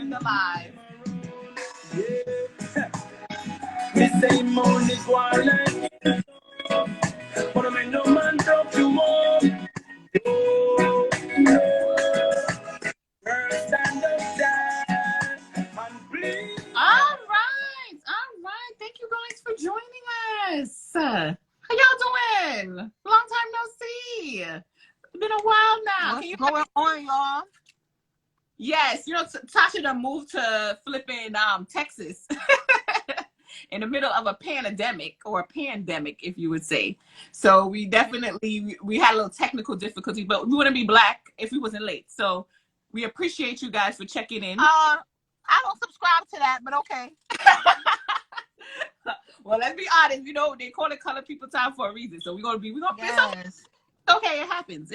joining the live. Yeah. The same moon is wallet. But I mean, no man talk you more. No, no. Girl, stand up there and please. All right. Thank you guys for joining us. How y'all doing? Long time no see. It's been a while now. What's going on, y'all? Yes, Tasha done moved to flipping Texas in the middle of a pandemic, if you would say. So we definitely we had a little technical difficulty, but we wouldn't be black if we wasn't late. So we appreciate you guys for checking in. I don't subscribe to that, but okay. Well, let's be honest. They call it Color People Time for a reason. So we're gonna Yes. okay, it happens.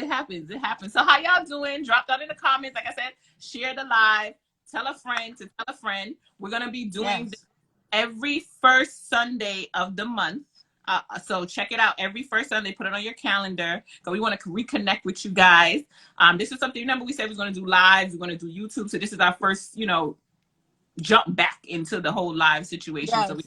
So how y'all doing? Drop down in the comments. Like I said, share the live. Tell a friend to tell a friend. We're going to be doing this every first Sunday of the month. So check it out every first Sunday. Put it on your calendar. So we want to reconnect with you guys. This is something, remember we said we were going to do lives. We're going to do YouTube. So this is our first, jump back into the whole live situation. Yes. So we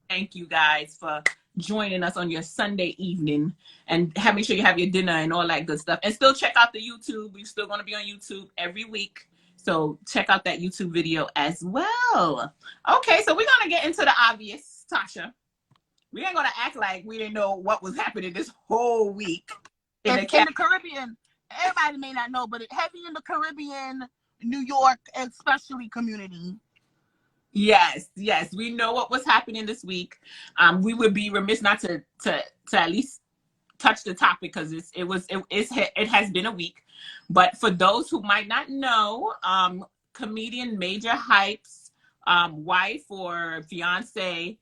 thank you guys for joining us on your Sunday evening and make sure you have your dinner and all that good stuff. And still check out the YouTube. We're still going to be on YouTube every week. So check out that YouTube video as well. Okay, so we're going to get into the obvious, Tasha. We ain't going to act like we didn't know what was happening this whole week. In the Caribbean, everybody may not know, but heavy in the Caribbean, New York, especially community. Yes, we know what was happening this week. We would be remiss not to at least touch the topic because it has been a week. But for those who might not know, comedian Majah Hype's wife or fiance,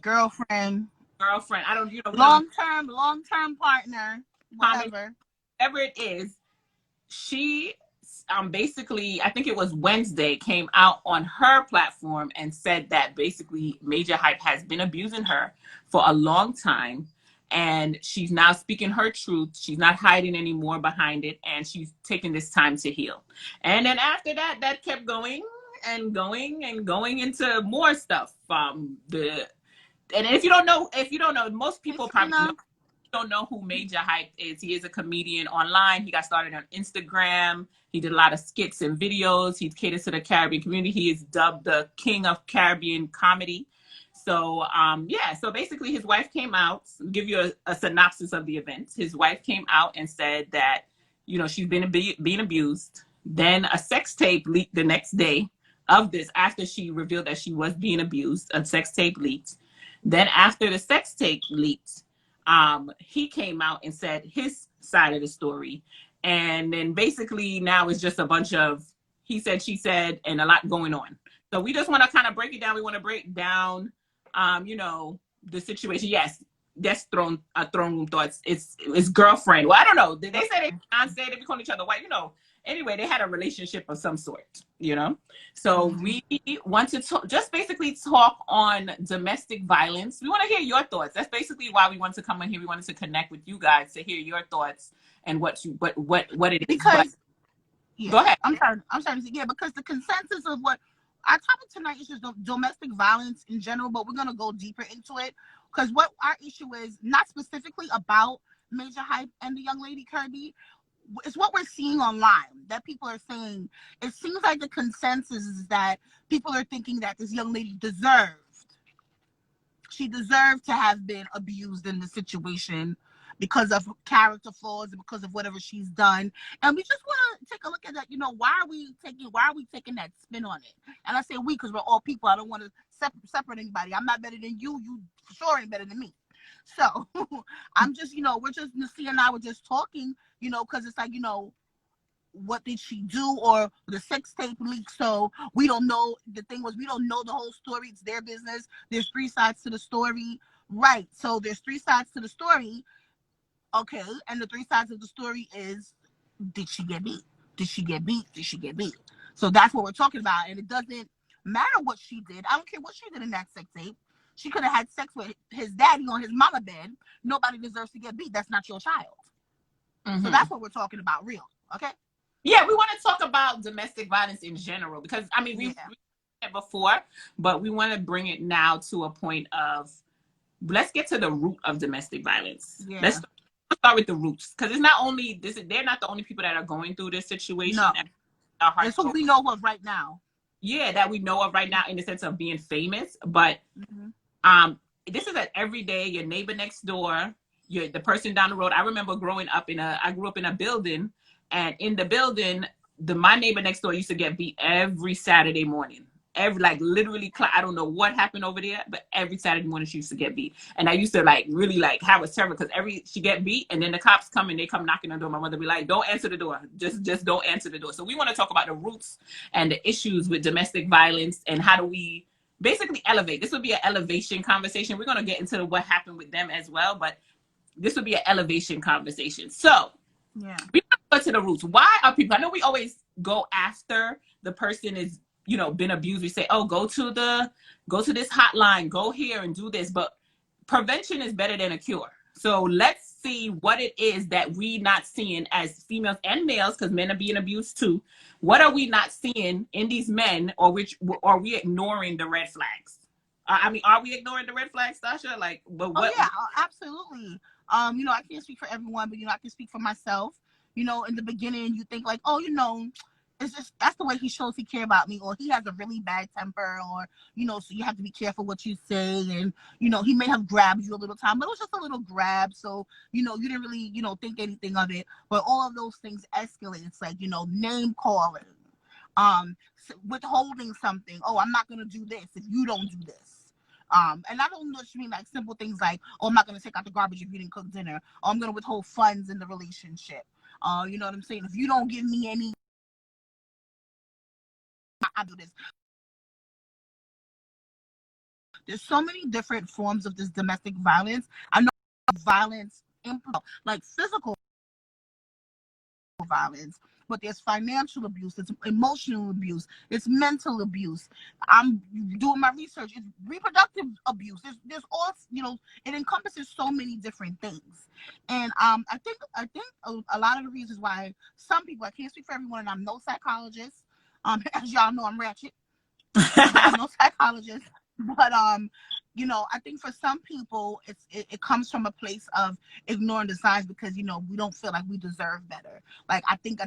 girlfriend. I don't, long-term partner, whatever it is. She basically, I think it was Wednesday, came out on her platform and said that basically Majah Hype has been abusing her for a long time. And she's now speaking her truth. She's not hiding anymore behind it. And she's taking this time to heal. And then after that, that kept going and going and going into more stuff. And if you don't know, most people probably don't know who Majah Hype is. He is a comedian online. He got started on Instagram. He did a lot of skits and videos. He caters to the Caribbean community. He is dubbed the king of Caribbean comedy. So, so basically his wife came out. I'll give you a synopsis of the events. His wife came out and said that, she's been being abused. Then a sex tape leaked the next day of this after she revealed that she was being abused. A sex tape leaked. Then after the sex tape leaked, he came out and said his side of the story. And then basically now it's just a bunch of he said, she said, and a lot going on. So we just want to kind of break it down. We want to break down, the situation. Yes, that's throne room thoughts. It's girlfriend. Well, I don't know. Did they say they be calling each other white? Anyway, they had a relationship of some sort, So we want to just basically talk on domestic violence. We want to hear your thoughts. That's basically why we want to come in here. We wanted to connect with you guys to hear your thoughts and what it is. Because go ahead. I'm sorry to say, because the consensus of what our topic tonight is just domestic violence in general, but we're going to go deeper into it because what our issue is not specifically about Majah Hype and the young lady Kirby. It's what we're seeing online that people are saying. It seems like the consensus is that people are thinking that this young lady deserved to have been abused in the situation because of character flaws and because of whatever she's done. And we just want to take a look at that. Why are we taking that spin on it? And I say we because we're all people. I don't want to separate anybody. I'm not better than you. You for sure ain't better than me. So I'm just, we're just, Nassia and I were just talking, because it's like, what did she do, or the sex tape leak? So we don't know. The thing was, we don't know the whole story. It's their business. There's 3 sides to the story. Right. So there's 3 sides to the story. Okay. And the 3 sides of the story is, did she get beat? Did she get beat? Did she get beat? So that's what we're talking about. And it doesn't matter what she did. I don't care what she did in that sex tape. She could have had sex with his daddy on his mama bed. Nobody deserves to get beat. That's not your child. Mm-hmm. So that's what we're talking about, real. Okay? Yeah, we want to talk about domestic violence in general because I mean we've Yeah. it before, but we want to bring it now to a point of let's get to the root of domestic violence. Yeah. Let's start with the roots because it's not only this; they're not the only people that are going through this situation. No. And our It's hearts who go, we know of right now. yeah, that we know of right now in the sense of being famous. But Mm-hmm. this is an everyday. Your neighbor next door, the person down the road. I remember growing up I grew up in a building, and in the building, my neighbor next door used to get beat every Saturday morning. Every like literally, I don't know what happened over there, but every Saturday morning she used to get beat, and I used to like really like have a terror because she get beat, and then the cops come and they come knocking on the door. My mother be like, "Don't answer the door, just don't answer the door." So we want to talk about the roots and the issues with domestic violence and how do we basically elevate. This would be an elevation conversation. We're going to get into what happened with them as well, but this would be an elevation conversation. So Yeah. we go to the roots. Why are people, I know we always go after the person is, been abused. We say, oh, go to this hotline, go here and do this. But prevention is better than a cure. So let's see what it is that we not seeing as females and males, because men are being abused too. What are we not seeing in these men, or which are we ignoring the red flags? I mean, are we ignoring the red flags, Sasha? Like, but what? Oh yeah, absolutely. I can't speak for everyone, but I can speak for myself. In the beginning, you think like, oh, it's just that's the way he shows he care about me, or he has a really bad temper, or so you have to be careful what you say, and he may have grabbed you a little time, but it was just a little grab, so you didn't really think anything of it. But all of those things escalate. It's like name calling, withholding something. Oh, I'm not gonna do this if you don't do this. And I don't just mean like simple things like, oh, I'm not going to take out the garbage if you didn't cook dinner. Or I'm going to withhold funds in the relationship. You know what I'm saying? If you don't give me any, I do this. There's so many different forms of this domestic violence. I know violence, like physical violence, but there's financial abuse, there's emotional abuse, it's mental abuse. I'm doing my research. It's reproductive abuse. There's all it encompasses so many different things. And I think a lot of the reasons why some people, I can't speak for everyone, and I'm no psychologist. As y'all know, I'm ratchet. I'm no psychologist, but I think for some people it comes from a place of ignoring the signs because we don't feel like we deserve better. Like I think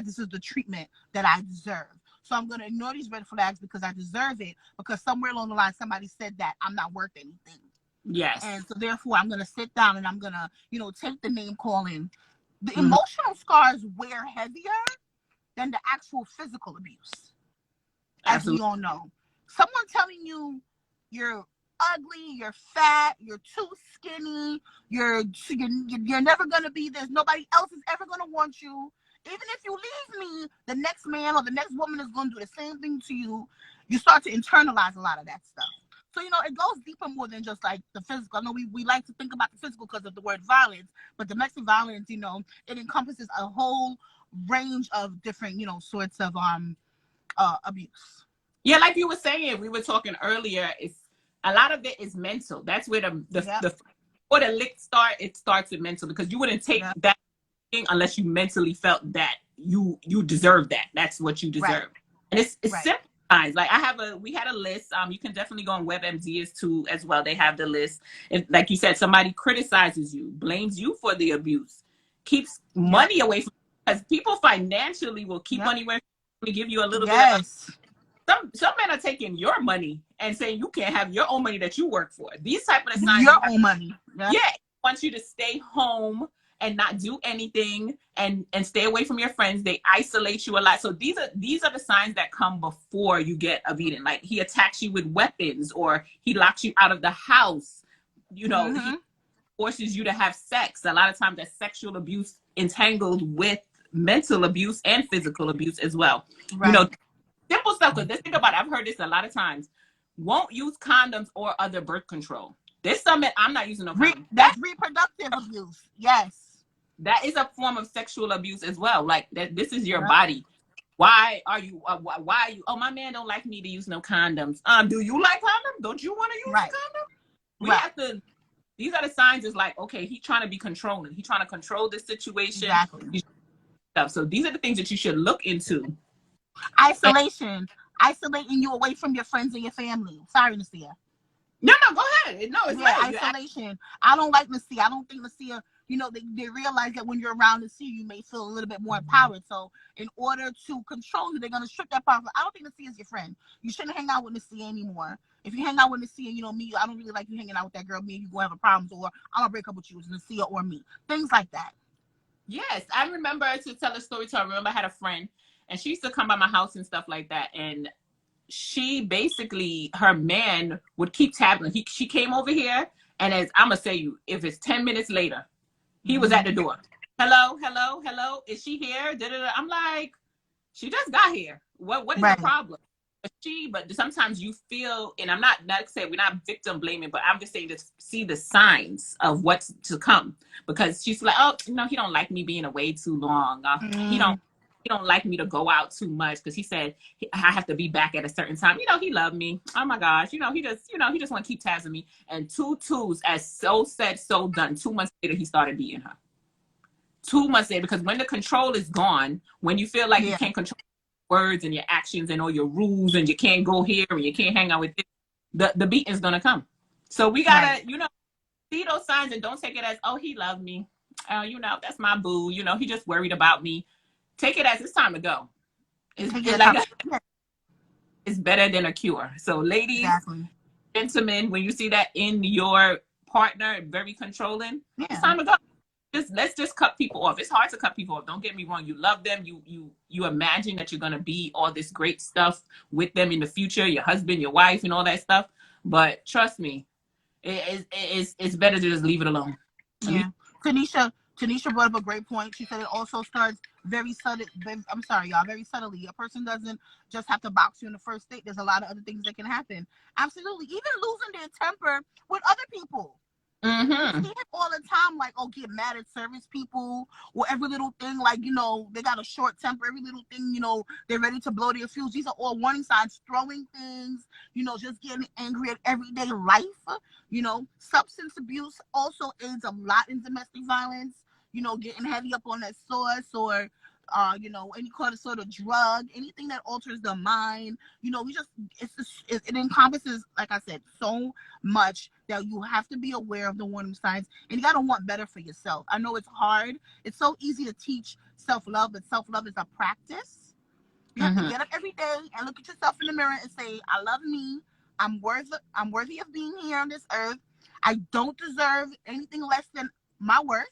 this is the treatment that I deserve, so I'm going to ignore these red flags because I deserve it, because somewhere along the line somebody said that I'm not worth anything. Yes. And so therefore I'm going to sit down and I'm going to take the name calling. The emotional scars wear heavier than the actual physical abuse. Absolutely. As we all know, someone telling you you're ugly, you're fat, you're too skinny, you're never gonna be this, nobody else is ever gonna want you. Even if you leave me, the next man or the next woman is gonna do the same thing to you. You start to internalize a lot of that stuff. So it goes deeper more than just like the physical. I know we like to think about the physical because of the word violence, but domestic violence, it encompasses a whole range of different sorts of abuse. Yeah, like you were saying, we were talking earlier. It's a lot of it is mental. That's where before the lick it starts with mental, because you wouldn't take that thing unless you mentally felt that you deserve that. That's what you deserve. Right. And it's simple signs. Like we had a list. You can definitely go on WebMD too as well. They have the list. If, like you said, somebody criticizes you, blames you for the abuse, keeps money away from you, because people financially will keep money away from you, give you a little bit of some men are taking your money and saying you can't have your own money that you work for. These type of signs. Your own money. Yeah. Want you to stay home and not do anything and stay away from your friends. They isolate you a lot. So these are the signs that come before you get a beating. Like he attacks you with weapons, or he locks you out of the house. He forces you to have sex. A lot of times that's sexual abuse entangled with mental abuse and physical abuse as well. Right. Simple stuff, because let's think about it. I've heard this a lot of times. Won't use condoms or other birth control. There's something I'm not using no condom. That's reproductive abuse. Yes. That is a form of sexual abuse as well. Like that, this is your body. Why are you? Why are you? Oh, my man don't like me to use no condoms. Do you like condoms? Don't you want to use a condom? We have to. These are the signs. It's like, okay, he's trying to be controlling. He's trying to control this situation. Exactly. stuff. So these are the things that you should look into. Isolation. Isolating you away from your friends and your family. Sorry, Nasia. No, go ahead. No, it's right. Isolation. I don't like Nasia. I don't think Nasia, they realize that when you're around Nasia, you may feel a little bit more empowered. So in order to control you, they're going to strip that power. I don't think Nasia is your friend. You shouldn't hang out with Nasia anymore. If you hang out with Nasia, me, I don't really like you hanging out with that girl. Me and you going to have a problem, or I'm going to break up with you. It's Nasia or me. Things like that. Yes, I remember, to tell a story to her, I remember I had a friend, and she used to come by my house and stuff like that, and she basically, her man would keep tabbing. She came over here, and as I'm gonna say you, if it's 10 minutes later, he was at the door. Hello, is she here? Da-da-da. I'm like, she just got here. What is the problem? But sometimes you feel, and I'm not saying we're not victim blaming, but I'm just saying to see the signs of what's to come, because she's like, oh, he don't like me being away too long. He don't like me to go out too much, because he said I have to be back at a certain time. He loved me. Oh my gosh, he just want to keep tabs on me. And 2 twos, as so said, so done. 2 months later, he started beating her. 2 months later, because when the control is gone, when you feel like you can't control words and your actions and all your rules, and you can't go here and you can't hang out with this, the beating's gonna come. So we gotta, see those signs and don't take it as, oh, he loved me. That's my boo. He just worried about me. Take it as it's time to go. It's better than a cure. So ladies, gentlemen, when you see that in your partner, very controlling, it's time to go. Let's just cut people off. It's hard to cut people off. Don't get me wrong. You love them. You imagine that you're going to be all this great stuff with them in the future, your husband, your wife, and all that stuff. But trust me, it's better to just leave it alone. Yeah. Tanisha brought up a great point. She said it also starts very subtle. I'm sorry, y'all. Very subtly. A person doesn't just have to box you in the first date. There's a lot of other things that can happen. Absolutely. Even losing their temper with other people. Mm-hmm. See it all the time, like, get mad at service people, or every little thing, like, they got a short temper, every little thing, they're ready to blow their fuse. These are all warning signs. Throwing things, just getting angry at everyday life. Substance abuse also aids a lot in domestic violence. Getting heavy up on that sauce, or any kind of sort of drug, anything that alters the mind. It encompasses, like I said, so much that you have to be aware of the warning signs, and you got to want better for yourself. I know it's hard. It's so easy to teach self-love, but self-love is a practice. You have to get up every day and look at yourself in the mirror and say, I love me. I'm worthy of being here on this earth. I don't deserve anything less than my worth.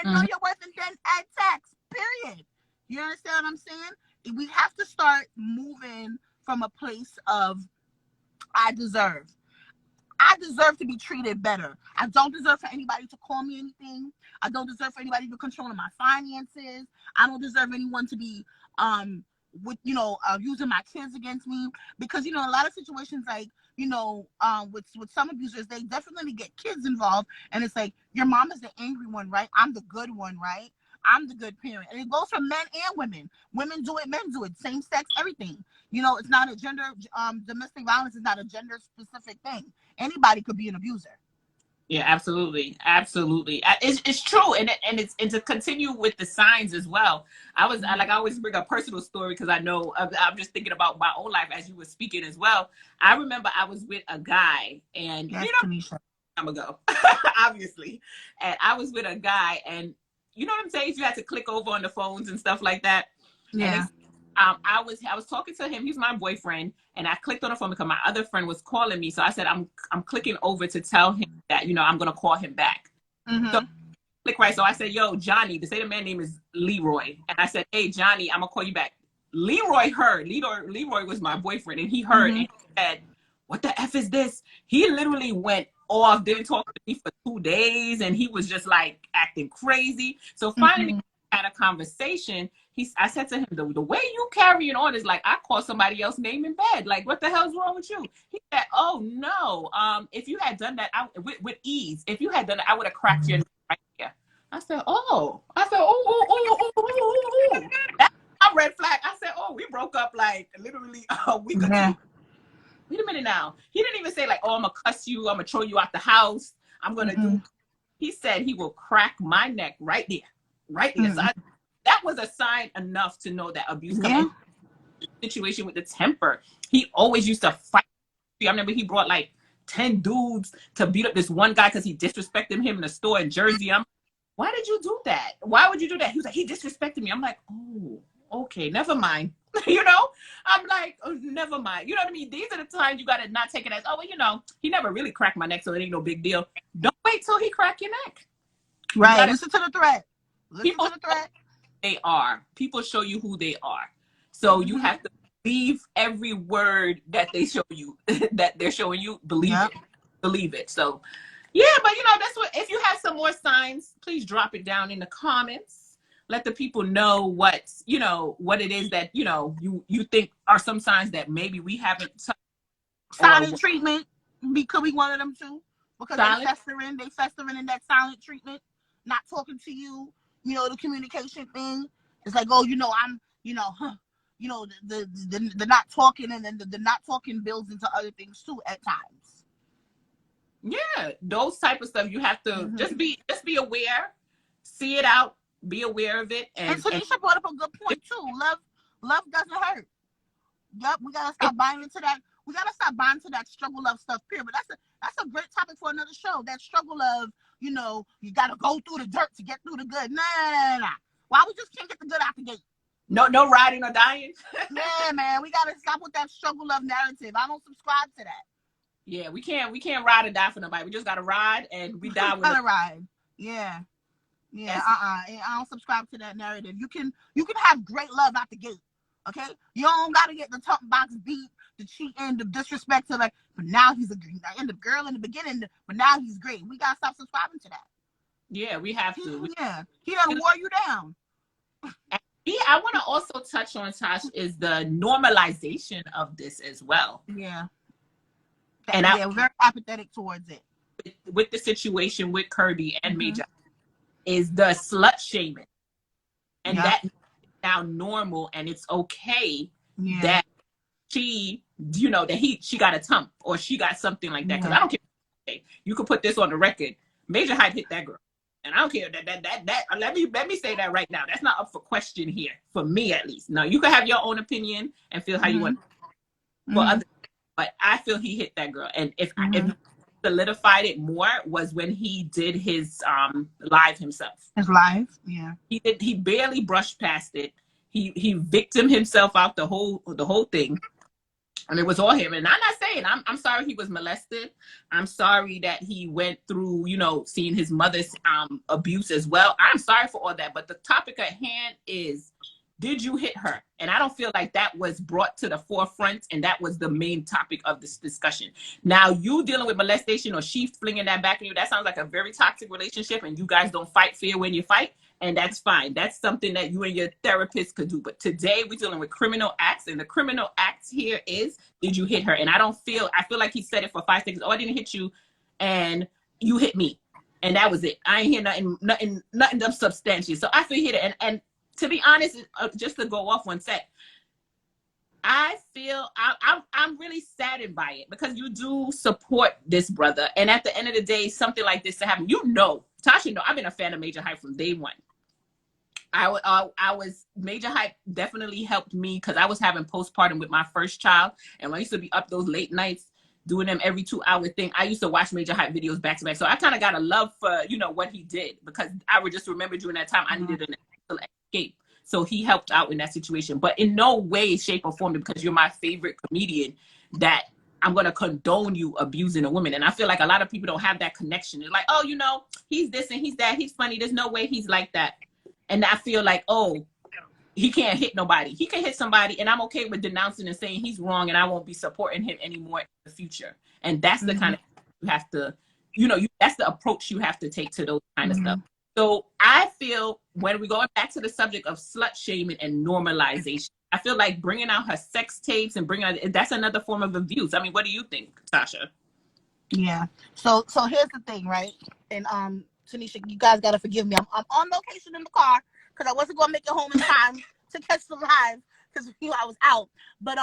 And know your worth, and then add tax. Period. You understand what I'm saying? We have to start moving from a place of I deserve to be treated better. I don't deserve for anybody to call me anything. I don't deserve for anybody to control my finances. I don't deserve anyone to be using my kids against me, because a lot of situations, like, with some abusers, they definitely get kids involved, and it's like, your mom is the angry one, right? I'm the good one, right? I'm the good parent. And it goes for men and women. Women do it, men do it. Same sex, everything. It's not a gender, domestic violence is not a gender specific thing. Anybody could be an abuser. Yeah, absolutely. It's true. And to continue with the signs as well. I always bring a personal story, because I know I'm just thinking about my own life as you were speaking as well. I remember I was with a guy, and time ago, obviously, and I was with a guy, and you know what I'm saying? You had to click over on the phones and stuff like that. Yeah. And I was talking to him. He's my boyfriend, and I clicked on the phone because my other friend was calling me. So I said, I'm clicking over to tell him that I'm gonna call him back. So click right. So I said, yo, Johnny. To say the man's name is Leroy, and I said, hey, Johnny, I'm gonna call you back. Leroy heard. Leroy was my boyfriend, and he heard, and he said, what the F is this? He literally went off, didn't talk to me for 2 days, and he was just like acting crazy. So finally we had a conversation. I said to him, the way you carrying on is like I call somebody else's name in bed. Like, what the hell's wrong with you? He said, oh no, if you had done that with ease, if you had done it, I would have cracked your neck right here. I said, oh. That's a red flag. I said, oh, we broke up like literally a week or two. Wait a minute now. He didn't even say like, oh, I'm gonna cuss you, I'm gonna throw you out the house, I'm gonna do. He said he will crack my neck right there. So that was a sign enough to know that abuse Yeah. coming. Situation with the temper. He always used to fight. I remember he brought like 10 dudes to beat up this one guy because he disrespected him in the store in Jersey. I'm, why did you do that? Why would you do that? He was like, he disrespected me. I'm like, oh, okay, never mind. You know, I'm like, oh, never mind. You know what I mean? These are the times you got to not take it as, oh, well, you know, he never really cracked my neck, so it ain't no big deal. Don't wait till he crack your neck. Right. You Listen to the threat. Listen to the threat. They are. People show you who they are. So you have to believe every word that they show you, that they're showing you. Believe it. Believe it. So, yeah, but you know, that's what, if you have some more signs, please drop it down in the comments. Let the people know what, you know, what it is that, you know, you think are some signs that maybe we haven't touched. Silent treatment could be one of them too. Because they festering in that silent treatment, not talking to you, you know, the communication thing. It's like, oh, you know, I'm, you know, the not talking, and then the not talking builds into other things too at times. Yeah, those type of stuff you have to just be aware, see it out, be aware of it. And Tanisha brought up a good point too. Love doesn't hurt. Yep, we gotta stop buying into that. We gotta stop buying into that struggle love stuff. Period. But that's a great topic for another show. That struggle of, you know, you gotta go through the dirt to get through the good. Nah. Why we just can't get the good out the gate? No riding or dying. Yeah, man, we gotta stop with that struggle love narrative. I don't subscribe to that. Yeah, we can't ride or die for nobody. We just gotta ride, and we die with gotta ride. Yeah. I don't subscribe to that narrative. You can have great love out the gate. Okay, you don't gotta get the top box beat, the cheating, the disrespect to, like, but now he's a girl in the beginning, but now he's great. We gotta stop subscribing to that. Yeah, we have to. Yeah, he done wore you down. I want to also touch on, Tosh, is the normalization of this as well. Yeah, we're very apathetic towards it. With the situation with Kirby and Majah, is the slut shaming, and that now normal, and it's okay that she, you know, that she got a tump or she got something like that. Because I don't care. You could put this on the record. Majah Hype hit that girl, and I don't care that. Let me say that right now. That's not up for question here, for me at least. Now you can have your own opinion and feel how you want. For others, but I feel he hit that girl, and if solidified it more was when he did his live himself. His live, yeah. He barely brushed past it. He victim himself out the whole thing. And it was all him. And I'm not saying I'm sorry he was molested. I'm sorry that he went through, you know, seeing his mother's abuse as well. I'm sorry for all that. But the topic at hand is, did you hit her? And I don't feel like that was brought to the forefront, and that was the main topic of this discussion. Now, you dealing with molestation or she flinging that back at you, that sounds like a very toxic relationship, and you guys don't fight fair when you fight, and that's fine. That's something that you and your therapist could do. But today, we're dealing with criminal acts, and the criminal acts here is, did you hit her? And I feel like he said it for 5 seconds. Oh, I didn't hit you, and you hit me. And that was it. I ain't hear nothing of substantial. So I feel he hit it. And to be honest, just to go off one sec, I feel I'm really saddened by it, because you do support this brother. And at the end of the day, something like this to happen, you know, Tasha, I've been a fan of Majah Hype from day one. Majah Hype definitely helped me, because I was having postpartum with my first child. And when I used to be up those late nights doing them every 2-hour thing, I used to watch Majah Hype videos back to back. So I kind of got a love for, you know, what he did, because I would just remember during that time I needed an escape. So he helped out in that situation, but in no way, shape, or form, because you're my favorite comedian, that I'm going to condone you abusing a woman. And I feel like a lot of people don't have that connection. They're like, oh, you know, he's this and he's that. He's funny. There's no way he's like that. And I feel like, oh, he can't hit nobody. He can hit somebody, and I'm okay with denouncing and saying he's wrong, and I won't be supporting him anymore in the future. And that's the kind of you have to, you know, that's the approach you have to take to those kind of stuff. So I feel, when we go back to the subject of slut shaming and normalization, I feel like bringing out her sex tapes and that's another form of abuse. I mean, what do you think, Tasha? Yeah. So here's the thing, right? And Tanisha, you guys gotta forgive me. I'm on location in the car, because I wasn't gonna make it home in time to catch the live, because, you know, I was out. But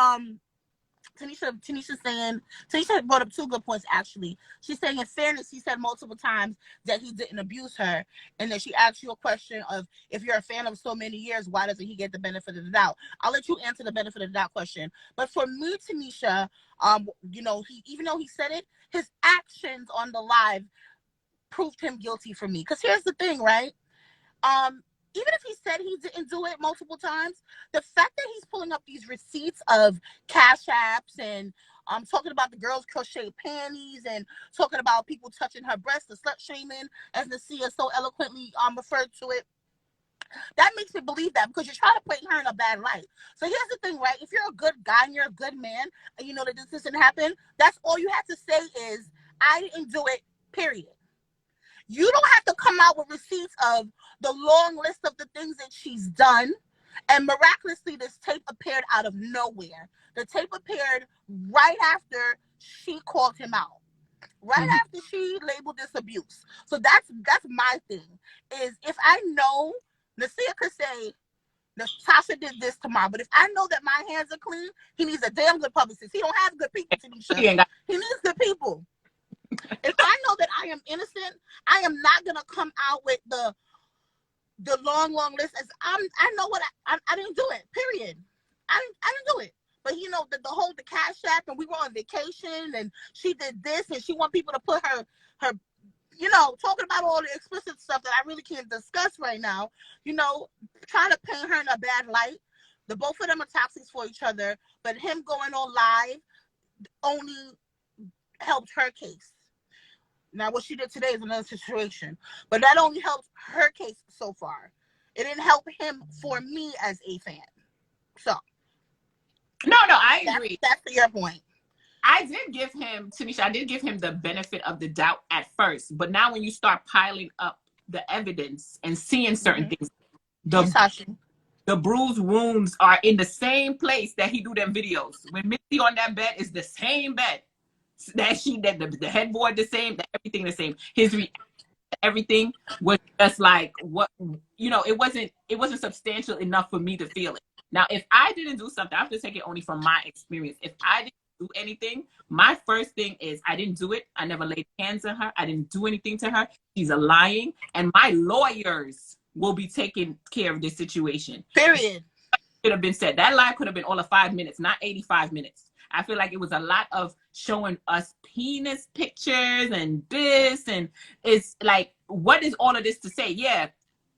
Tanisha brought up two good points actually. She's saying in fairness, he said multiple times that he didn't abuse her, and then she asked you a question of if you're a fan of so many years, why doesn't he get the benefit of the doubt? I'll let you answer the benefit of the doubt question. But for me, Tanisha, he, even though he said it, his actions on the live proved him guilty for me. Because here's the thing, right? Even if he said he didn't do it multiple times, the fact that he's pulling up these receipts of cash apps and talking about the girls crochet panties and talking about people touching her breast, the slut shaming, as Nasia so eloquently referred to it, that makes me believe that, because you're trying to paint her in a bad light. So here's the thing, right? If you're a good guy and you're a good man and you know that this doesn't happen, that's all you have to say is, I didn't do it, period. You don't have to come out with receipts of the long list of the things that she's done. And miraculously, this tape appeared out of nowhere. The tape appeared right after she called him out. Right after she labeled this abuse. So that's my thing. Is if I know, Nasia could say, Natasha did this tomorrow, but if I know that my hands are clean, he needs a damn good publicist. He don't have good people, Tanisha. He needs good people. If I know that I am innocent, I am not gonna come out with the long list. As I know what I didn't do it. Period. I didn't do it. But the whole cash app, and we were on vacation, and she did this, and she want people to put her talking about all the explicit stuff that I really can't discuss right now. Trying to paint her in a bad light. The both of them are toxic for each other, but him going on live only helped her case. Now, what she did today is another situation, but that only helped her case so far. It didn't help him for me as a fan. So, no, I agree. That's your point. I did give him, Tanisha, I did give him the benefit of the doubt at first, but now when you start piling up the evidence and seeing certain things, the bruised wounds are in the same place that he do them videos. When Missy on that bed is the same bed. That the headboard the same, that everything the same. His reaction to everything was just like, what, it wasn't substantial enough for me to feel it. Now, if I didn't do something, I have to take it only from my experience. If I didn't do anything, my first thing is I didn't do it. I never laid hands on her. I didn't do anything to her. She's a lying, and my lawyers will be taking care of this situation. Period. Could have been said. That lie could have been all of 5 minutes, not 85 minutes. I feel like it was a lot of showing us penis pictures and this, and it's like, what is all of this to say? Yeah,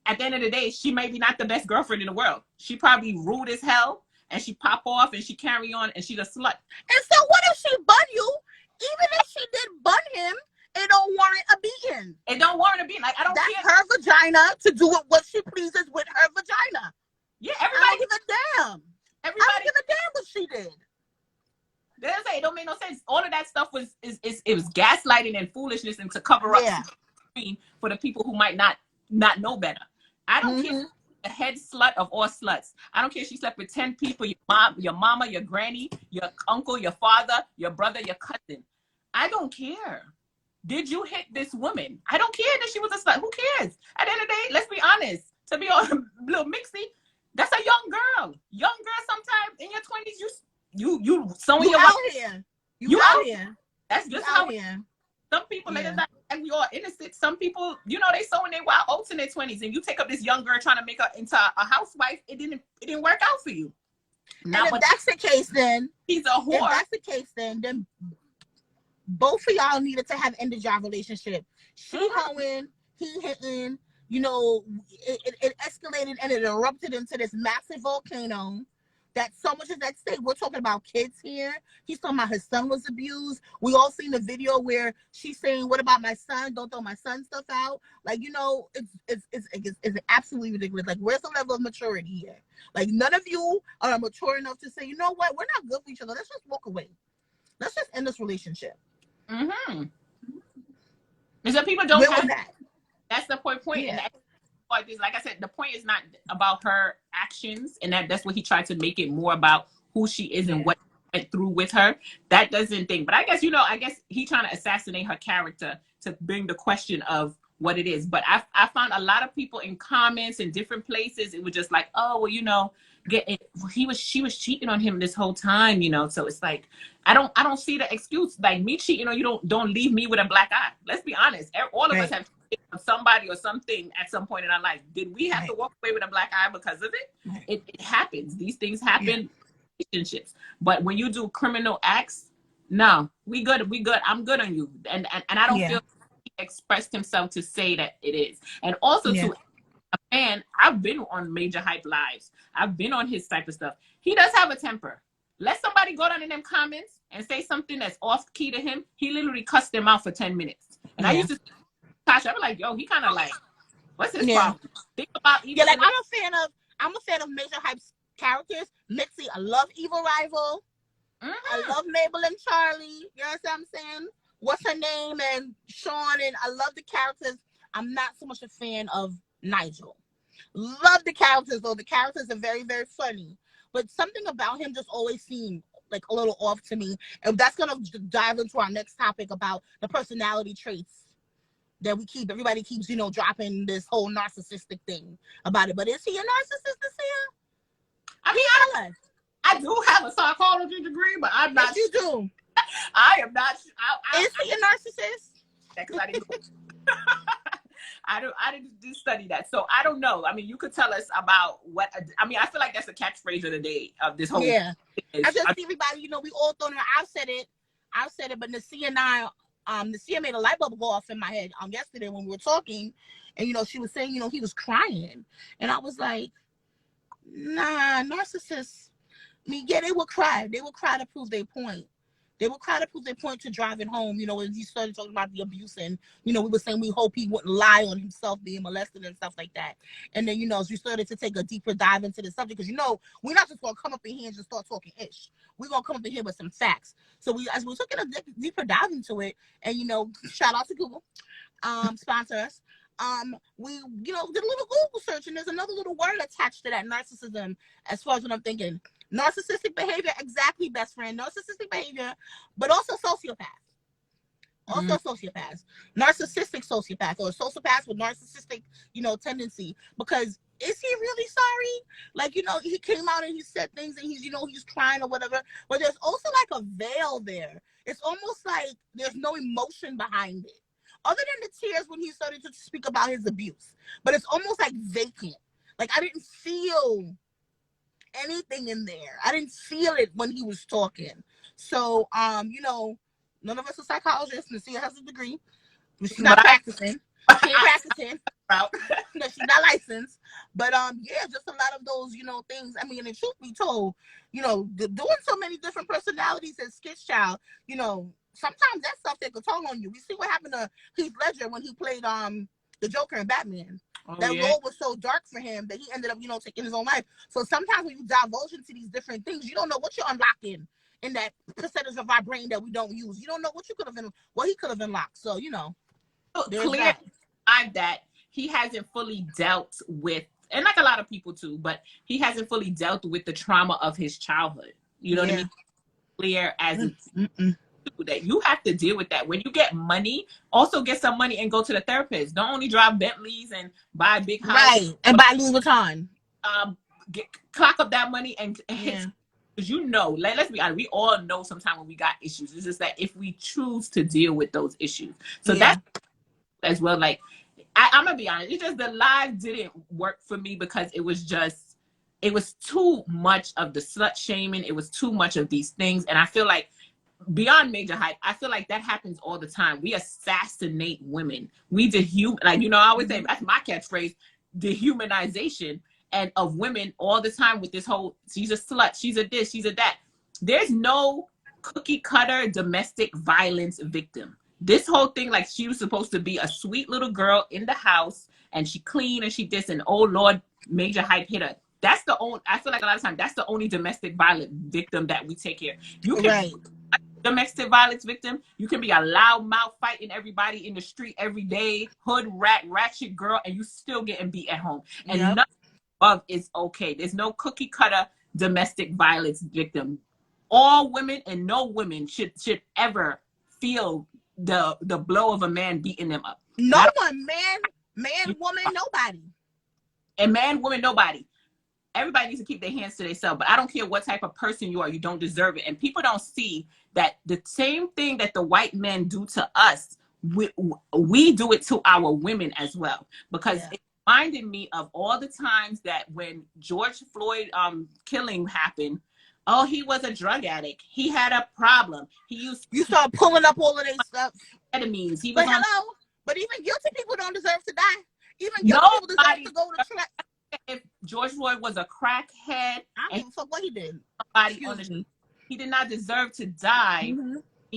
at the end of the day, she may be not the best girlfriend in the world. She probably rude as hell, and she pop off and she carry on, and she's a slut. And so what if she bun you? Even if she did bun him, it don't warrant a beating. It don't warrant a beating. Like, I don't care. That's her vagina to do what she pleases with her vagina. Yeah, everybody. I don't give a damn. I don't give a damn what she did. They say it don't make no sense. All of that stuff was gaslighting and foolishness, and to cover up for the people who might not know better. I don't care. The head slut of all sluts. I don't care if she slept with 10 people, your mom, your mama, your granny, your uncle, your father, your brother, your cousin. I don't care. Did you hit this woman? I don't care that she was a slut. Who cares? At the end of the day, let's be honest. To be a little mixy, that's a young girl. Young girl, sometimes in your 20s, you sewing your out here. You out here. That's just how some people like we all innocent. Some people, they sewing their wild oats in their 20s, and you take up this young girl trying to make her into a housewife. It didn't work out for you. Now, and if that's the case, then he's a whore. If that's the case, then both of y'all needed to have ended your relationship. She hoeing, he hitting. It escalated and it erupted into this massive volcano. That so much is at stake. We're talking about kids here. He's talking about his son was abused. We all seen the video where she's saying, "What about my son? Don't throw my son stuff out." Like, it's absolutely ridiculous. Like, where's the level of maturity here? Like, none of you are mature enough to say, you know what, we're not good for each other. Let's just walk away. Let's just end this relationship. And so people don't have that. That's the point. Yeah. And like I said, the point is not about her actions, and that's what he tried to make it more about who she is and what went through with her. That doesn't think. But I guess he trying to assassinate her character to bring the question of what it is. But I found a lot of people in comments in different places. It was just like, oh, well, she was cheating on him this whole time, you know. So it's like I don't see the excuse. Like, me cheating on you, don't leave me with a black eye. Let's be honest. All of us have cheated on somebody or something at some point in our life. Did we have to walk away with a black eye because of it? It happens. These things happen. Relationships. But when you do criminal acts, no, we good. I'm good on you. And I don't feel he expressed himself to say that it is. And also to a man, I've been on Majah Hype lives. I've been on his type of stuff. He does have a temper. Let somebody go down in them comments and say something that's off key to him. He literally cussed them out for 10 minutes. And I used to Tasha, I'm like, yo, he kind of like, what's his problem? Think about even like I'm a fan of Majah Hype's characters. Mitzi, I love Evil Rival. I love Mabel and Charlie. You know what I'm saying? What's her name? And Sean, and I love the characters. I'm not so much a fan of Nigel. Love the characters though. The characters are very, very funny. But something about him just always seemed like a little off to me. And that's gonna dive into our next topic about the personality traits that everybody keeps, you know, dropping this whole narcissistic thing about it. But is he a narcissist, this year? I mean, I do have a psychology degree, but I'm not. Yes, you do. I am not. Is he a narcissist? Because I didn't. I didn't study that, so I don't know. I mean, you could tell us about what. I mean, I feel like that's a catchphrase of the day of this whole. Yeah, I just see everybody. You know, we all thrown it. I've said it. But Nasia and I, Nasia made a light bulb go off in my head yesterday when we were talking, and you know, she was saying, you know, he was crying, and I was like, nah, narcissists. I mean, yeah, they would cry. They would cry to prove their point. They would cry to prove their point to drive it home, you know, when he started talking about the abuse and, you know, we were saying we hope he wouldn't lie on himself being molested and stuff like that. And then, you know, as we started to take a deeper dive into the subject, because, you know, we're not just going to come up in here and just start talking ish. We're going to come up in here with some facts. So as we took a deeper dive into it, and, you know, shout out to Google, sponsor us. We, you know, did a little Google search, and there's another little word attached to that, narcissism, as far as what I'm thinking. Narcissistic behavior, exactly, best friend. Narcissistic behavior, but also sociopath. Also sociopaths. Narcissistic sociopath, or sociopath with narcissistic, you know, tendency. Because is he really sorry? Like, you know, he came out and he said things and he's, you know, he's crying or whatever. But there's also like a veil there. It's almost like there's no emotion behind it. Other than the tears when he started to speak about his abuse. But it's almost like vacant. Like, I didn't feel anything in there. I didn't feel it when he was talking. So, you know, none of us are psychologists. Nasia has a degree. She's not practicing. She ain't practicing. No, she's not licensed. But, yeah, just a lot of those, you know, things. I mean, and truth be told, you know, doing so many different personalities as Skitch Child, you know, sometimes that stuff take a toll on you. We see what happened to Heath Ledger when he played the Joker in Batman. That role was so dark for him that he ended up, you know, taking his own life. So sometimes when you divulge into these different things, you don't know what you're unlocking in that percentage of our brain that we don't use. You don't know what he could have unlocked. So, you know, clear that he hasn't fully dealt with, and like a lot of people too, but he hasn't fully dealt with the trauma of his childhood. You know what I mean? Clear as that you have to deal with that. When you get money, also get some money and go to the therapist. Don't only drive Bentleys and buy big houses. Right, and buy Louis Vuitton. Clock up that money and hit. Because you know, let's be honest, we all know sometimes when we got issues. It's just that if we choose to deal with those issues. So that's as well, like, I'm going to be honest, it's just the live didn't work for me because it was too much of the slut shaming. It was too much of these things. And I feel like beyond Majah Hype, I feel like that happens all the time. We assassinate women. We dehumanize, like, you know, I always say, that's my catchphrase, dehumanization and of women all the time with this whole, she's a slut, she's a this, she's a that. There's no cookie cutter domestic violence victim. This whole thing, like, she was supposed to be a sweet little girl in the house and she clean and she this, and oh Lord, Majah Hype hit her. That's the only, I feel like a lot of times that's the only domestic violence victim that we take here. You can domestic violence victim, you can be a loud mouth fighting everybody in the street every day, hood rat, ratchet girl, and you still getting beat at home. And nothing above is okay. There's no cookie cutter domestic violence victim. All women and no women should ever feel the blow of a man beating them up. No one, man, woman, nobody. And man, woman, nobody. everybody needs to keep their hands to themselves. But I don't care what type of person you are, you don't deserve it. And people don't see that the same thing that the white men do to us, we do it to our women as well. Because it reminded me of all the times that when George Floyd killing happened, oh, he was a drug addict. He had a problem. You start pulling up all of their stuff. Enemies. He was but hello, but even guilty people don't deserve to die. Even guilty people deserve to go to trial. If George Floyd was a crackhead, I don't give a fuck what he did. He did not deserve to die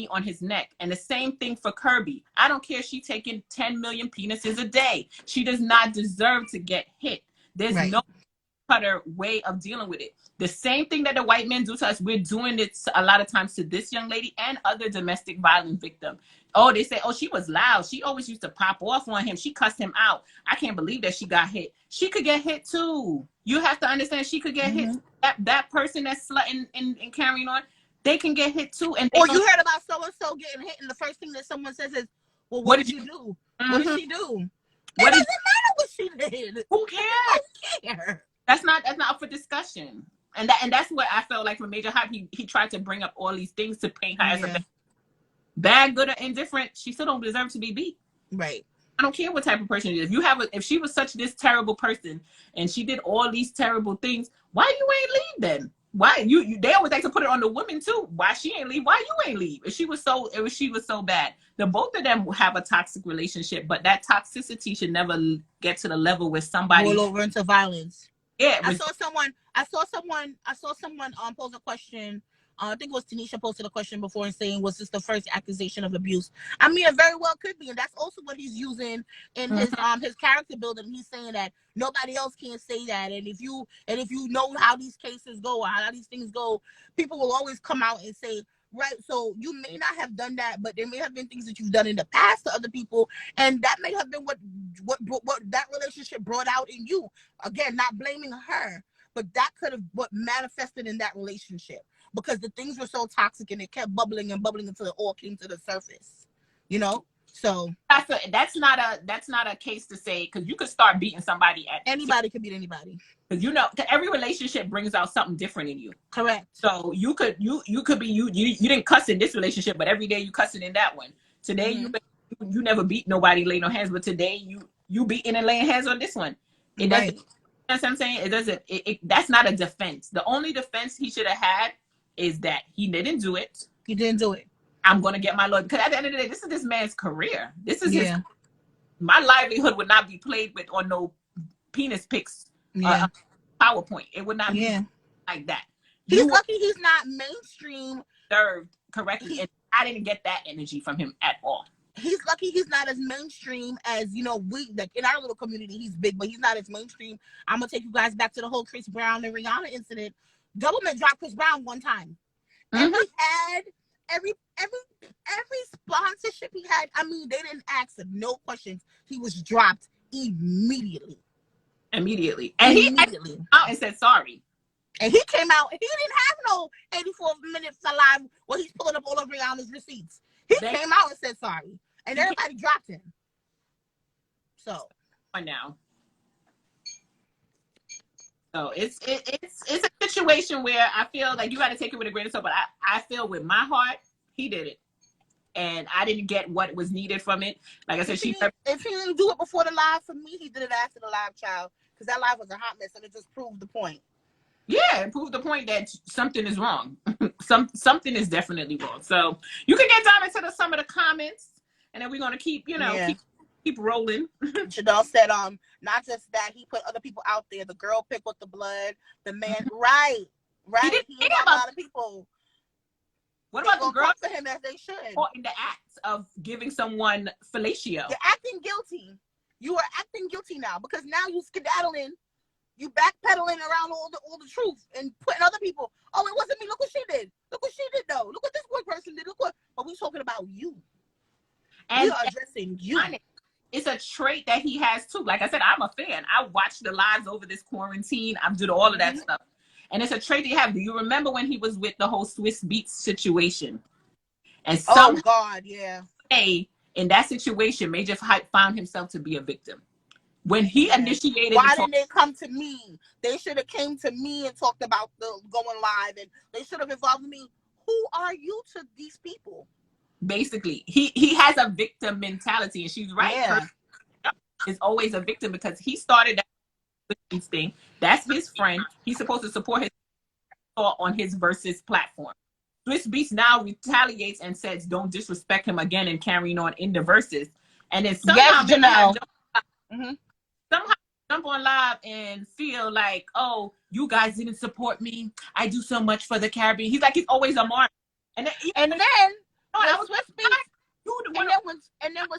on his neck. And the same thing for Kirby. I don't care if she's taking 10 million penises a day. She does not deserve to get hit. There's no cutter way of dealing with it. The same thing that the white men do to us, we're doing it a lot of times to this young lady and other domestic violence victims. Oh, they say, oh, she was loud. She always used to pop off on him. She cussed him out. I can't believe that she got hit. She could get hit too. You have to understand she could get hit. That person that's slutting and carrying on, they can get hit too. And or you heard about so-and-so getting hit, and the first thing that someone says is, well, what did you do? What did she do? It doesn't matter what she did. Who cares? Who cares? That's not up for discussion. And that's what I felt like from Majah Hype. He tried to bring up all these things to paint her as a bad, good, or indifferent. She still don't deserve to be beat. Right. I don't care what type of person she is. If she was such this terrible person and she did all these terrible things, why you ain't leave then? Why they always like to put it on the women too. Why she ain't leave? Why you ain't leave? If she was so bad. The both of them have a toxic relationship, but that toxicity should never get to the level where somebody roll over into violence. Yeah, I saw someone pose a question. I think it was Tanisha posted a question before and saying, was this the first accusation of abuse? I mean, it very well could be, and that's also what he's using in his character building. He's saying that nobody else can say that, and if you know how these cases go or how these things go, people will always come out and say, right, so you may not have done that, but there may have been things that you've done in the past to other people, and that may have been what that relationship brought out in you. Again, not blaming her, but that could have what manifested in that relationship, because the things were so toxic and it kept bubbling and bubbling until it all came to the surface. You know, so that's not a case to say, because you could start beating somebody at anybody could beat anybody. Because every relationship brings out something different in you. Correct. So you could be you didn't cuss in this relationship, but every day you cussing in that one. Today you never beat nobody, lay no hands, but today you beating and laying hands on this one. It doesn't. That's what I'm saying. It doesn't. That's not a defense. The only defense he should have had is that he didn't do it. He didn't do it. I'm gonna get my lawyer, because at the end of the day, this is this man's career. This is his. My livelihood would not be played with on no penis pics. PowerPoint. It would not be like that. He's lucky he's not mainstream. Served correctly, and I didn't get that energy from him at all. He's lucky he's not as mainstream as, we, like in our little community, he's big, but he's not as mainstream. I'm gonna take you guys back to the whole Chris Brown and Rihanna incident. Government dropped Chris Brown one time. And he had every sponsorship he had. I mean, they didn't ask him no questions. He was dropped immediately. And he came out and said sorry. And he came out, he didn't have no 84 minutes alive where he's pulling up all of Rihanna's receipts. He came out and said sorry. And everybody dropped him. So now. So it's a situation where I feel like you got to take it with a grain of salt, but I feel with my heart, he did it. And I didn't get what was needed from it. Like I said, if he didn't do it before the live, for me, he did it after the live, child. Because that live was a hot mess, and it just proved the point. Yeah, it proved the point that something is wrong. Something is definitely wrong. So you can get down into some of the comments, and then we're gonna keep rolling. Janelle said, not just that, he put other people out there. The girl picked with the blood. The man, right. He got a lot of people. What about the girl for him as they should? In the act of giving someone fellatio. You're acting guilty. You are acting guilty now, because now you skedaddling, you backpedaling around all the truth and putting other people. Oh, it wasn't me. Look what she did. Look what she did, though. Look what this one person did. But we're talking about you. And we are addressing you. It's a trait that he has too. Like I said, I'm a fan. I watched the lives over this quarantine. I've did all of that stuff. And it's a trait they have. Do you remember when he was with the whole Swiss Beats situation? And oh God, yeah. In that situation, Majah Hype found himself to be a victim. When he initiated why didn't they come to me? They should have came to me and talked about the going live, and they should have involved me. Who are you to these people? Basically, he has a victim mentality, and she's right. Yeah. Is always a victim because he started that thing. That's his friend. He's supposed to support his on his versus platform. Swiss Beats now retaliates and says, "Don't disrespect him again," and carrying on in the verses. And then somehow, Janelle. Somehow jump on live and feel like, oh, you guys didn't support me. I do so much for the Caribbean. He's like, he's always a mark. And then when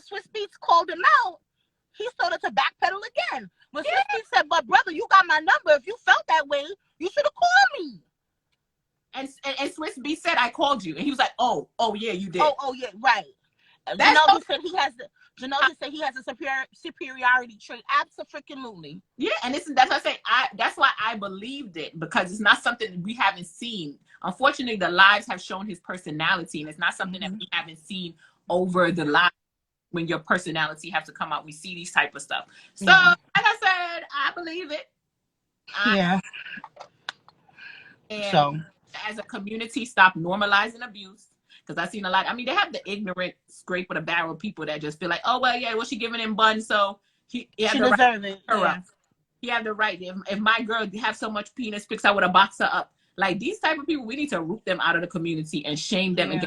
Swiss Beats called him out, he started to backpedal again. When Swiss Beats said, "But brother, you got my number. If you felt that way, you should have called me." And Swiss Beats said, "I called you," and he was like, "Oh yeah, you did." Oh yeah, right. Janelle said he has the. Janelle said he has a superiority trait. Absolutely. Yeah, and that's what I say. That's why I believed it, because it's not something we haven't seen. Unfortunately, the lives have shown his personality, and it's not something that we haven't seen over the live. When your personality has to come out, we see these type of stuff. So, like I said, I believe it. And so, as a community, stop normalizing abuse. Because I've seen a lot. I mean, they have the ignorant scrape with a barrel people that just feel like, oh, well, yeah, well, she giving him buns, so he had the right. He had the right. If my girl have so much penis, pics out with a boxer up. Like, these type of people, we need to root them out of the community and shame them.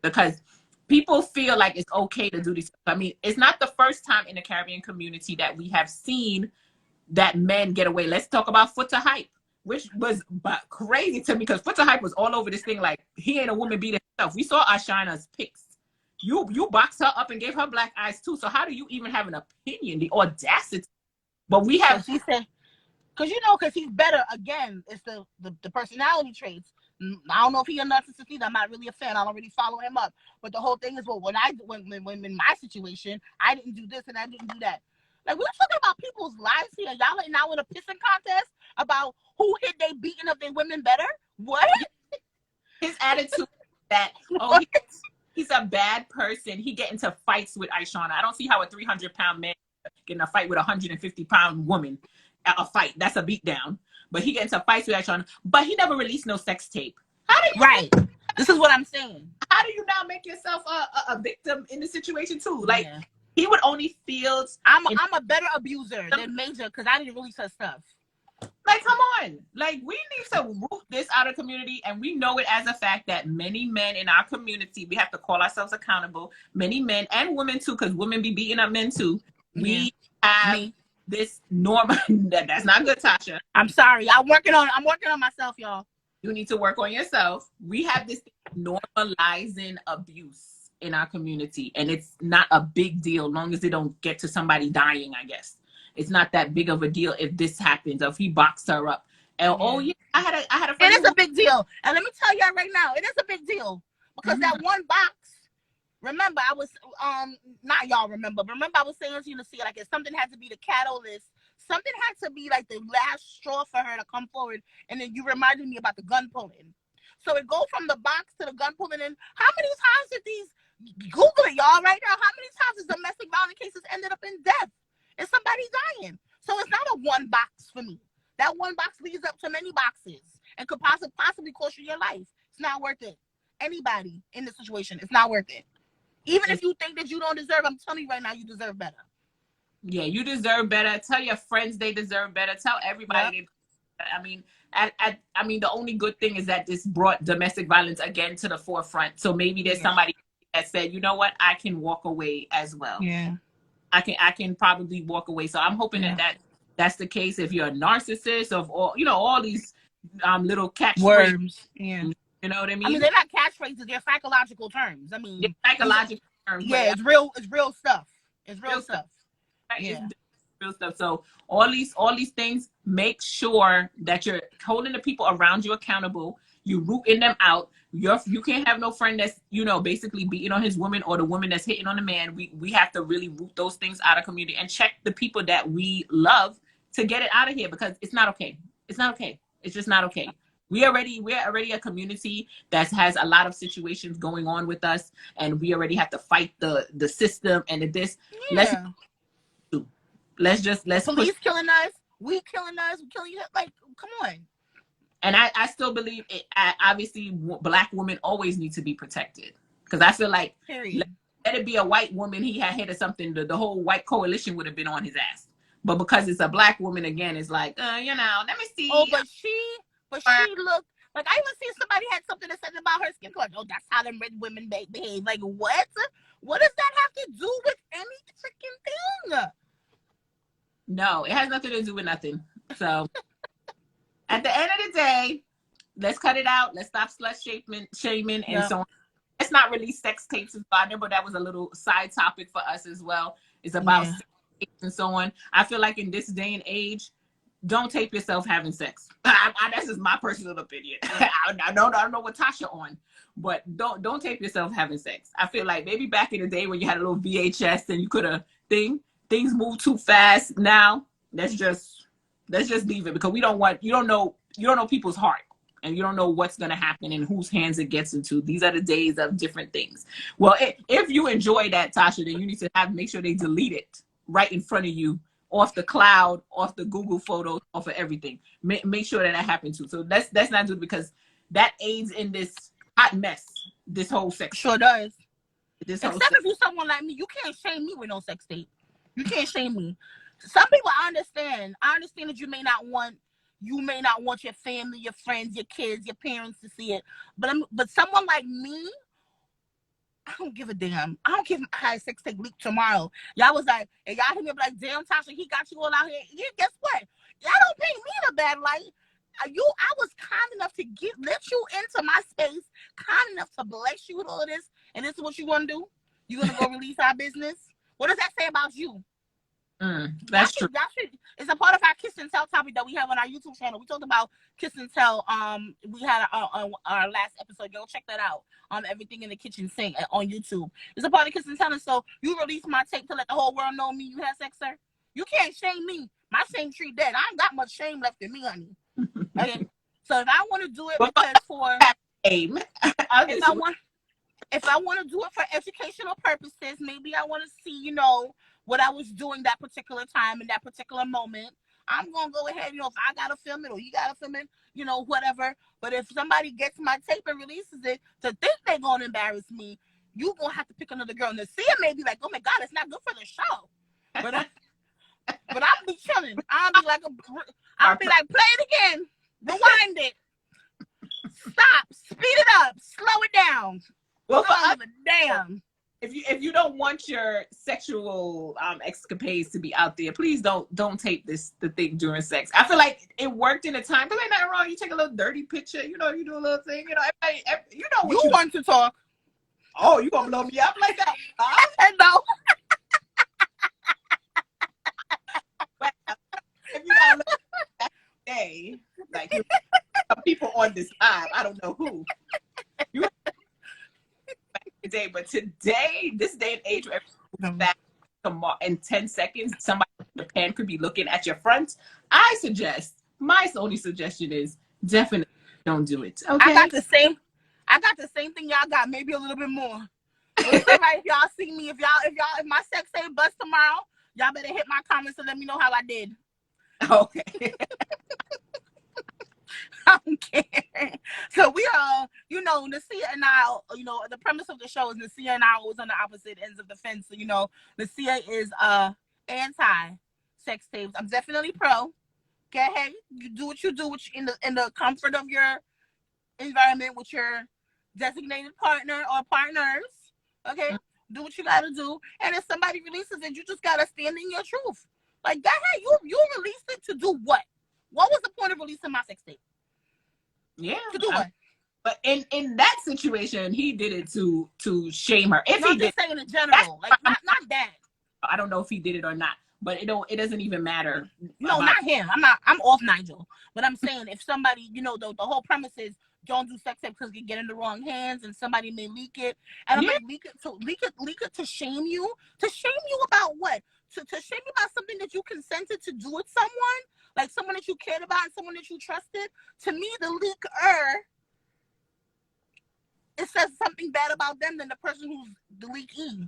Because people feel like it's okay to do this. I mean, it's not the first time in the Caribbean community that we have seen that men get away. Let's talk about Foot to Hype, which was crazy to me, because Foot to Hype was all over this thing like he ain't a woman beating himself. We saw Ashana's pics. You boxed her up and gave her black eyes too. So how do you even have an opinion? The audacity. But we have. She said, because he's better. Again, it's the personality traits. I don't know if he's a narcissist either. I'm not really a fan. I don't really follow him up. But the whole thing is, well, when in my situation, I didn't do this and I didn't do that. Like, we're talking about people's lives here. Y'all are now in a pissing contest about who hit they beating of their women better. What? His attitude that he's a bad person. He get into fights with Aishana. I don't see how a 300-pound man get in a fight with a 150-pound woman. A fight, that's a beatdown. But he get into fights with Aishana. But he never released no sex tape. How do you This is what I'm saying. How do you now make yourself a victim in the situation too? Like, he would only feel. I'm a better abuser than Majah because I didn't release her stuff. Like, come on. Like, we need to root this out of community, and we know it as a fact that many men in our community, we have to call ourselves accountable. Many men and women too, because women be beating up men too. We have this normal. That's not good, Tasha. I'm sorry. I'm working on myself, y'all. You need to work on yourself. We have this normalizing abuse in our community, and it's not a big deal long as it don't get to somebody dying, I guess. It's not that big of a deal if this happens, or if he boxed her up. And I had a friend. It is a big deal. And let me tell y'all right now, it is a big deal. Because that one box, remember, I was not y'all remember, but remember I was saying to you to see, like, if something had to be the catalyst, something had to be like the last straw for her to come forward. And then you reminded me about the gun pulling. So it goes from the box to the gun pulling. And how many times did these, Google it, y'all, right now, how many times has domestic violence cases ended up in death and somebody dying? So it's not a one box for me. That one box leads up to many boxes and could possibly cost you your life. It's not worth it. Anybody in this situation, it's not worth it. Even if you think that you don't deserve, I'm telling you right now, you deserve better. Yeah, you deserve better. Tell your friends they deserve better. Tell everybody. I mean, the only good thing is that this brought domestic violence again to the forefront. So maybe there's somebody that said, you know what, I can walk away as well. Yeah, I can probably walk away. So I'm hoping that's the case. If you're a narcissist of all these little catchwords. Yeah. You know what I mean? I mean, they're not catchphrases, they're psychological terms. I mean, it's psychological terms. Yeah, it's real stuff. It's real stuff. Yeah. It's real stuff. So all these things, make sure that you're holding the people around you accountable. You rooting them out. You can't have no friend that's, basically beating on his woman, or the woman that's hitting on the man. We have to really root those things out of community and check the people that we love to get it out of here, because it's not okay. It's not okay. It's just not okay. We're already a community that has a lot of situations going on with us, and we already have to fight the system and this. Yeah. let's police push. killing us, we killing you. Like, come on. And I still believe it. Obviously, Black women always need to be protected, because I feel like Period. let it be a white woman, he had hit or something, the whole white coalition would have been on his ass. But because it's a Black woman, again, it's like, let me see. Oh, but she looked like, I even see somebody had something to say about her skin color. Oh, that's how them red women behave. Like, what? What does that have to do with any freaking thing? No, it has nothing to do with nothing. So at the end of the day, let's cut it out. Let's stop slut shaming and so on. Let's not release sex tapes and fodder, but that was a little side topic for us as well. It's about sex tapes and so on. I feel like in this day and age, don't tape yourself having sex. That's just my personal opinion. I don't know what Tasha on, but don't tape yourself having sex. I feel like maybe back in the day when you had a little VHS and you could have things move too fast. Now let's just leave it, because you don't know people's heart, and you don't know what's going to happen and whose hands it gets into. These are the days of different things. Well, if you enjoy that, Tasha, then you need to make sure they delete it right in front of you, off the cloud, off the Google Photos, off of everything. Make sure that happens too. So that's not good, because that aids in this hot mess. This whole sex sure does. Except if you're someone like me, you can't shame me with no sex tape. You can't shame me. Some people, I understand that you may not want your family, your friends, your kids, your parents to see it. But someone like me, I don't give a damn. I don't care if I had a sex tape leak tomorrow. Y'all was like, and y'all hit me up like, damn, Tasha, he got you all out here. Yeah, guess what? Y'all don't paint me in a bad light. I was kind enough to let you into my space, kind enough to bless you with all of this, and this is what you want to do? You gonna go release our business? What does that say about you? That's true. It's a part of our kiss and tell topic that we have on our YouTube channel. We talked about kiss and tell. We had our last episode. Go check that out. Everything in the kitchen sink on YouTube. It's a part of kiss and tell. And so you release my tape to let the whole world know me. You had sex, sir. You can't shame me. My shame tree dead. I ain't got much shame left in me, honey. Okay. So if I want to do it because for shame, if I want to do it for educational purposes, maybe I want to see, what I was doing that particular time in that particular moment. I'm going to go ahead, if I got to film it or you got to film it, whatever. But if somebody gets my tape and releases it to think they're going to embarrass me, you going to have to pick another girl. And the seer may be like, oh my God, it's not good for the show. But I'll be chilling. I'll be like, play it again. Rewind it. Stop. Speed it up. Slow it down. Well, damn. If you don't want your sexual escapades to be out there, please don't tape the thing during sex. I feel like it worked in a time, because ain't nothing wrong. You take a little dirty picture, you do a little thing, everybody, what you want to talk. Oh, you gonna blow me up like that? No. If you gotta look that day, like people on this live, I don't know who. Day, but today, this day and age, where back in 10 seconds, somebody in Japan could be looking at your front. My only suggestion is definitely don't do it. Okay. I got the same thing y'all got, maybe a little bit more. If y'all see me, if my sex tape bust tomorrow, y'all better hit my comments and let me know how I did. Okay. I don't care. So we are, Nasia and I, the premise of the show is Nasia and I are always on the opposite ends of the fence. So, Nasia is anti-sex tapes. I'm definitely pro. Okay, hey, you do what you do in the comfort of your environment with your designated partner or partners. Okay, do what you gotta do. And if somebody releases it, you just gotta stand in your truth. Like that, hey, you released it to do what? What was the point of releasing my sex tape? Yeah. To do what? But in that situation, he did it to shame her. If he did, saying in general, like not that. I don't know if he did it or not, but it doesn't even matter. No, not him. I'm off Nigel. But I'm saying if somebody, the whole premise is don't do sex tape because you get in the wrong hands and somebody may leak it. And I'm like, leak it to shame you? To shame you about what? To shame you about something that you consented to do with someone? Like someone that you cared about and someone that you trusted? To me, the leaker, it says something bad about them than the person who's the leakee.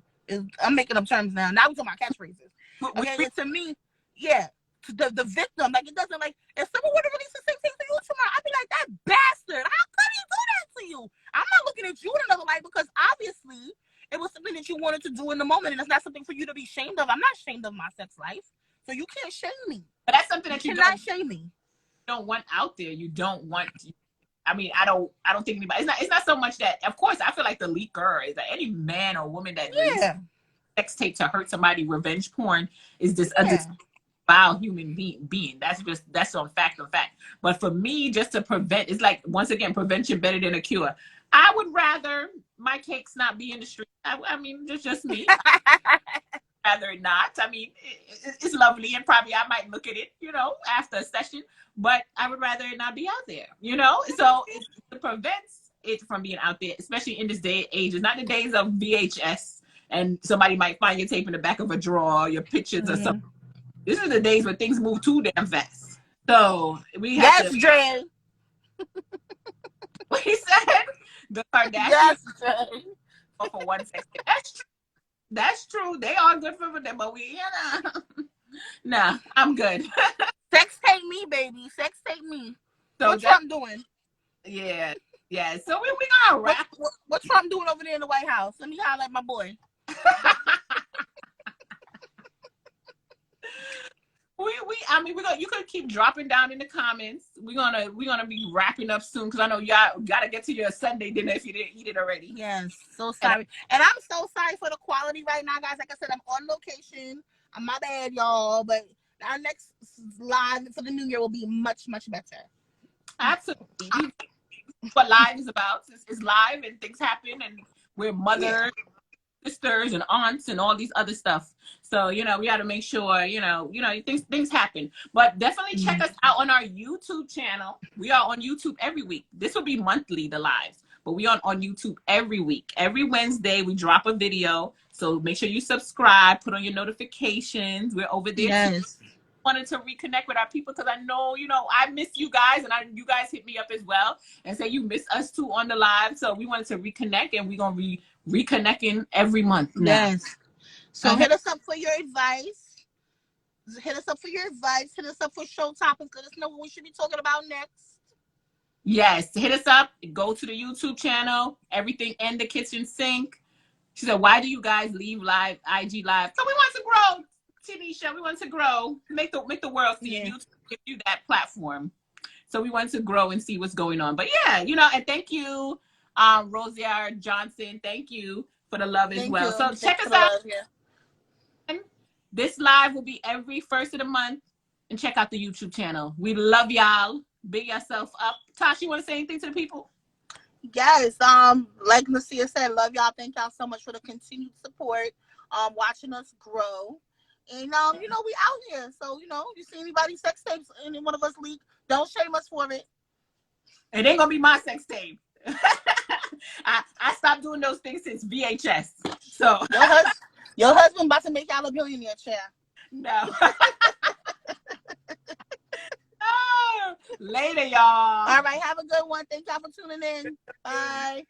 I'm making up terms now. Now we're talking about catchphrases. Okay, to me, yeah, to the victim. Like, it doesn't, like, if someone would have released the same thing to you tomorrow, I'd be like, that bastard, how could he do that to you? I'm not looking at you in another light, because obviously it was something that you wanted to do in the moment, and it's not something for you to be ashamed of. I'm not ashamed of my sex life, so you can't shame me. But that's something that you cannot shame me. Don't want out there. You don't want. I mean, I don't think anybody. It's not so much that. Of course, I feel like the leaker is that any man or woman that releases sex tape to hurt somebody, revenge porn, is this vile human being. That's on fact. But for me, just to prevent, it's like, once again, prevention better than a cure. I would rather my cakes not be in the street. I mean, just me. Rather not. I mean, it's lovely, and probably I might look at it, after a session, but I would rather it not be out there, So it prevents it from being out there, especially in this day and age. It's not the days of VHS and somebody might find your tape in the back of a drawer, your pictures or something. This is the days where things move too damn fast. So we have to. Dre. What he said? The Kardashians. Yes, Dre. For one sex tape. That's true. That's true. They are good for them, but nah, I'm good. Sex tape me, baby. Sex tape me. So what Trump doing? Yeah. So we gonna wrap. What Trump doing over there in the White House? Let me highlight my boy. You could keep dropping down in the comments. We're gonna be wrapping up soon, because I know y'all gotta get to your Sunday dinner if you didn't eat it already. Yes, so sorry. And I'm so sorry for the quality right now, guys. Like I said, I'm on location. My bad, y'all. But our next live for the new year will be much, much better. Absolutely. What live is about. It's live, and things happen, and we're mothers, sisters, and aunts, and all these other stuff. So, we got to make sure, things happen. But definitely check us out on our YouTube channel. We are on YouTube every week. This will be monthly, the lives. But we are on YouTube every week. Every Wednesday, we drop a video. So make sure you subscribe, put on your notifications. We're over there. Yes. Wanted to reconnect with our people, because I know, I miss you guys, and you guys hit me up as well and say you miss us too on the live. So we wanted to reconnect, and we're going to be reconnecting every month now. Yes. So hit us up for your advice. Hit us up for show topics. Let us know what we should be talking about next. Yes, hit us up. Go to the YouTube channel. Everything in the kitchen sink. She said, "Why do you guys leave live IG live?" So we want to grow, Tanisha. We want to grow. Make the world see YouTube. Give you that platform. So we want to grow and see what's going on. But and thank you, Rosier Johnson. Thank you for the love as well. So check us out. This live will be every first of the month, and check out the YouTube channel. We love y'all. Big yourself up. Tasha, you want to say anything to the people? Yes. Like Nasia said, love y'all. Thank y'all so much for the continued support. Watching us grow. And we out here. So, you see anybody sex tapes, any one of us leak, don't shame us for it. It ain't gonna be my sex tape. I stopped doing those things since VHS. So your husband about to make y'all a billionaire, chair. No. Later, y'all. All right, have a good one. Thank y'all for tuning in. Bye.